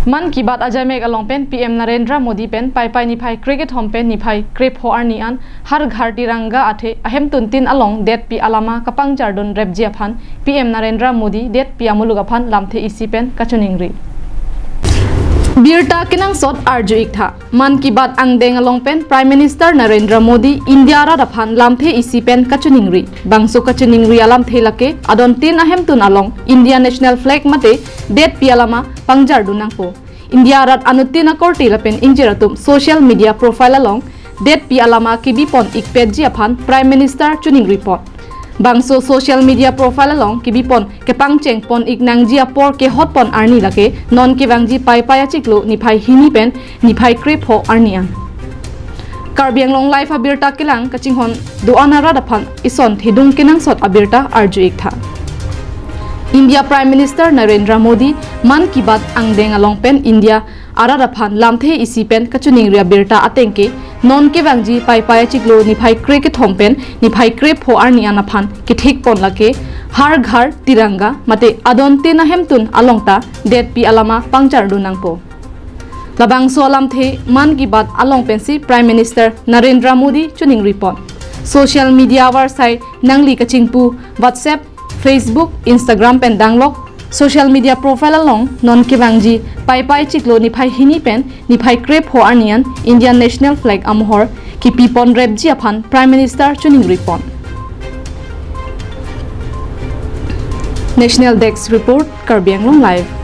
मन की बात अजय मेघ अलोंग पेन पीएम नरेंद्र मोदी पेन पाई पाई निफाई क्रिकेट होम पेन निफाई क्रेप हो अर्नियान हर घर तिरंगा आथे अहम तुनतिन अलोंग डेट पी अलामा कपांग चारदुन रेबजी अफान पीएम नरेंद्र मोदी डेट पी अमुलुग अफान लामथे इसी पेन कचुनिंगरी बीरता किनंग सोट अर्जुइक था मन की बात अंगदेंग अलोंग पेन prime minister Narendra Modi India रा दफान लामथे इसी पेन कचुनिंगरी बांगसो कचुनिंगरी अलाम थे लके अदोन तीन अहम तुन अलोंग इंडिया नेशनल फ्लैग मते डेट पी अलामा पंगजार दुनांगपो इंडिया रात अनुतिन कोर्टी लपेन इंजिरातुम सोशल मीडिया प्रोफाइल अलोंग डेट पी अलामा किबी पॉन इक पेजी अफान प्राइम मिनिस्टर चुनिंगरी पॉन बांगसो सोशल मीडिया प्रोफाइल अलोंग किबी पॉन के पांगचेंग पॉन इक नांगजी अपोर के हॉट पॉन आर्नी लके नॉन के वांगजी पाई पाया चिकलो निफाई हिनी पेन निफाई क्रेप हो आर्नियान कार्बी आंगलोंग लाइफ अबिरता किलांग कचिंग होन दुआना रादफान इसन थेदुंग किनंग सोट अबिरता अर्जुइक था India prime minister Narendra Modi मन की बात अंगदेंग अलोंग पेन इंडिया आरा रफान लामथे इसी पेन कचुनिंग रिया बिरता अतेंके नॉन के वांगजी पाई पाया चिकलो निफाई क्रिकेट होम पेन निफाई क्रेप हो आर्नियान अफान के ठीक पोन लके हर घर तिरंगा मते अदोन तीन अहम तुन अलोंगता डेट पी अलामा पंगचार दुनांगपो लबांग सो लामथे मन की बात अलोंग पेन सी प्राइम मिनिस्टर नरेंद्र मोदी चुनिंग रिपोर्ट सोशल मीडिया वेबसाइट नंगली कचिंगपू व्हाट्सएप फेसबुक इंस्टाग्राम पेन डांगलोक सोशल मीडिया प्रोफाइल अलोंग नॉन के वांगजी पाई पाई चिकलो निफाई हिनी पेन निफाई क्रेप हो आर्नियान इंडियन नेशनल फ्लैग अमोहर की पीपन रेबजी अफान प्राइम मिनिस्टर चुनिंग report national desk report Karbi Anglong live.